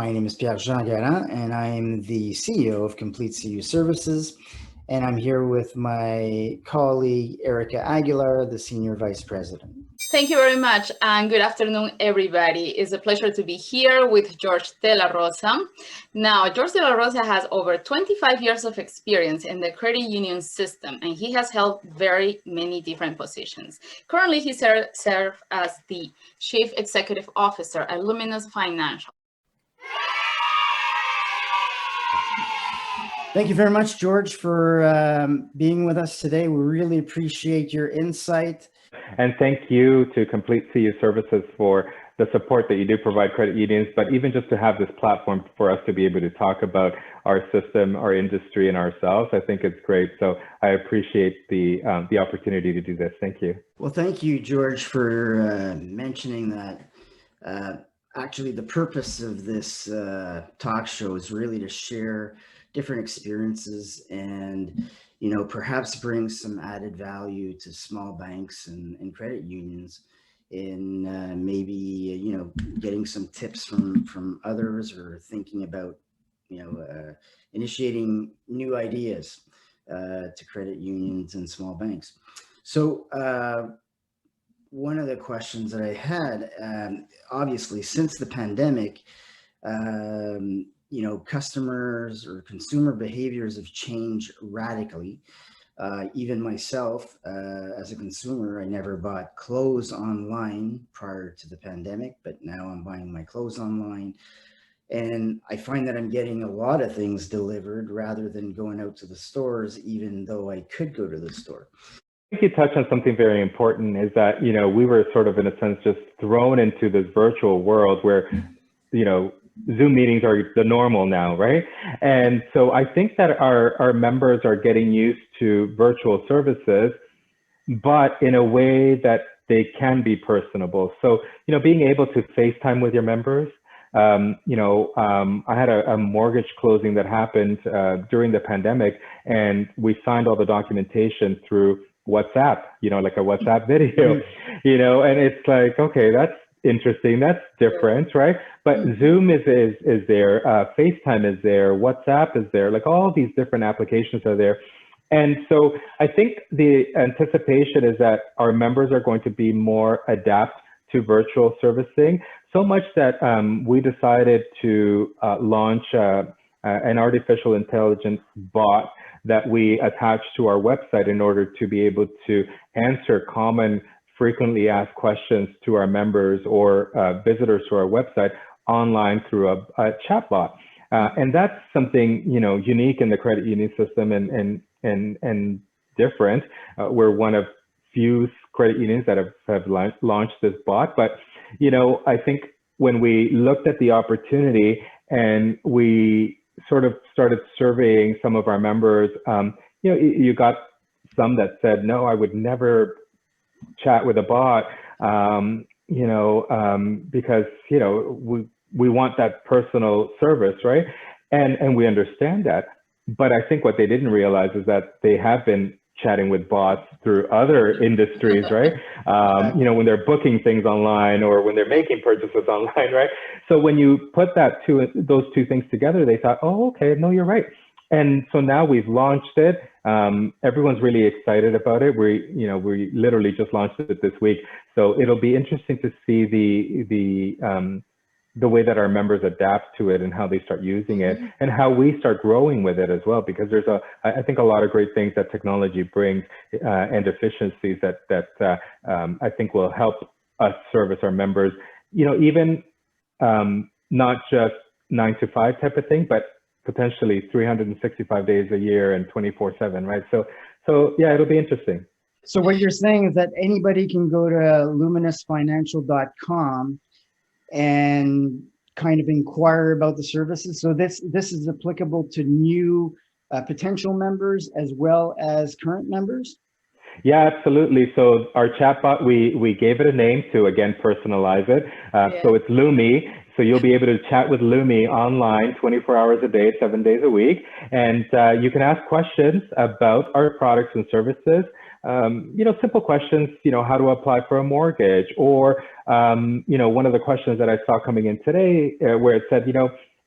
My name is Pierre-Jean Garand, and I am the CEO of Complete CU Services. And I'm here with my colleague, Erica Aguilar, the Senior Vice President. Thank you very much, and good afternoon, everybody. It's a pleasure to be here with George De La Rosa. Now, George De La Rosa has over 25 years of experience in the credit union system, and he has held very many different positions. Currently, he serves as the Chief Executive Officer at Luminus Financial. Thank you very much, George, for being with us today. We really appreciate your insight. And thank you to Complete CU Services for the support that you do provide credit unions, but even just to have this platform for us to be able to talk about our system, our industry, and ourselves, I think it's great. So I appreciate the opportunity to do this. Thank you. Well, thank you, George, for mentioning that. Actually, the purpose of this talk show is really to share different experiences and perhaps bring some added value to small banks and credit unions in maybe, getting some tips from others or thinking about, initiating new ideas to credit unions and small banks. So one of the questions that I had, obviously, since the pandemic, customers or consumer behaviors have changed radically. Even myself, as a consumer, I never bought clothes online prior to the pandemic, but now I'm buying my clothes online. And I find that I'm getting a lot of things delivered rather than going out to the stores, even though I could go to the store. I think you touched on something very important, is that, we were sort of, in a sense, just thrown into this virtual world where, Zoom meetings are the normal now, right? And so I think that our members are getting used to virtual services, but in a way that they can be personable. So, being able to FaceTime with your members. I had a mortgage closing that happened during the pandemic, and we signed all the documentation through WhatsApp, like a WhatsApp video, and it's like, okay, that's interesting. That's different, right? But Zoom is there, FaceTime is there, WhatsApp is there, like all these different applications are there. And so I think the anticipation is that our members are going to be more adapt to virtual servicing, so much that we decided to launch an artificial intelligence bot that we attach to our website in order to be able to answer common frequently asked questions to our members or visitors to our website online through a chatbot. And that's something, unique in the credit union system and different. We're one of few credit unions that have launched this bot. But, I think when we looked at the opportunity and we sort of started surveying some of our members, you got some that said, no, I would never chat with a bot, because, we want that personal service, right? And we understand that. But I think what they didn't realize is that they have been chatting with bots through other industries, right? When they're booking things online or when they're making purchases online, right? So when you put those two things together, they thought, oh, okay, no, you're right. And so now we've launched it. Everyone's really excited about it. We literally just launched it this week. So it'll be interesting to see the way that our members adapt to it and how they start using it and how we start growing with it as well, because there's I think a lot of great things that technology brings and efficiencies that I think will help us service our members, even not just 9 to 5 type of thing, but potentially 365 days a year and 24/7, right? So yeah, it'll be interesting. So what you're saying is that anybody can go to luminusfinancial.com and kind of inquire about the services. So this is applicable to new potential members as well as current members? Yeah, absolutely. So our chatbot, we gave it a name to, again, personalize it. So it's Lumi. So you'll be able to chat with Lumi online 24 hours a day, 7 days a week. And you can ask questions about our products and services. Simple questions, how to apply for a mortgage, or, one of the questions that I saw coming in today where it said,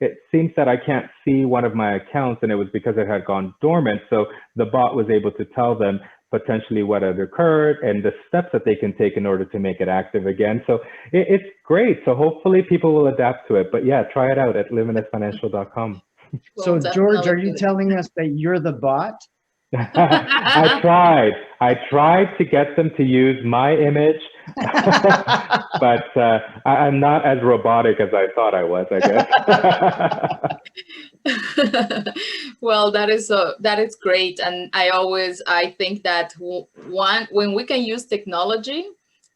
it seems that I can't see one of my accounts, and it was because it had gone dormant. So the bot was able to tell them potentially what had occurred and the steps that they can take in order to make it active again. So it's great. So hopefully people will adapt to it. But yeah, try it out at luminusfinancial.com. So Well, George, are definitely. you telling us that you're the bot? I tried to get them to use my image, but I'm not as robotic as I thought I was, I guess. Well, that is great, and I think that when we can use technology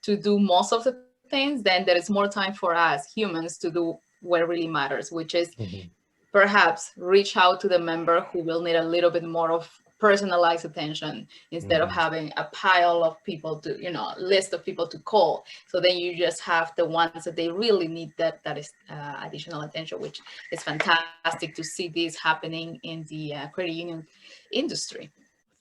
to do most of the things, then there is more time for us humans to do what really matters, which is perhaps reach out to the member who will need a little bit more of personalized attention instead of having a pile of people to, list of people to call. So then you just have the ones that they really need that is additional attention, which is fantastic to see this happening in the credit union industry.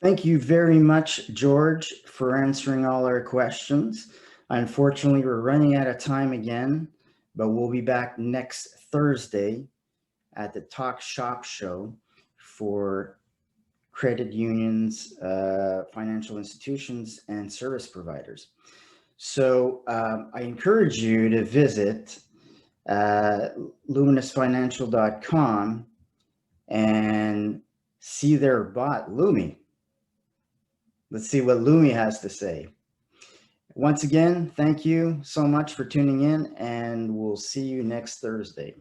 Thank you very much, George, for answering all our questions. Unfortunately, we're running out of time again, but we'll be back next Thursday at the Talk Shop Show for credit unions, financial institutions, and service providers. So I encourage you to visit luminusfinancial.com and see their bot, Lumi. Let's see what Lumi has to say. Once again, thank you so much for tuning in, and we'll see you next Thursday.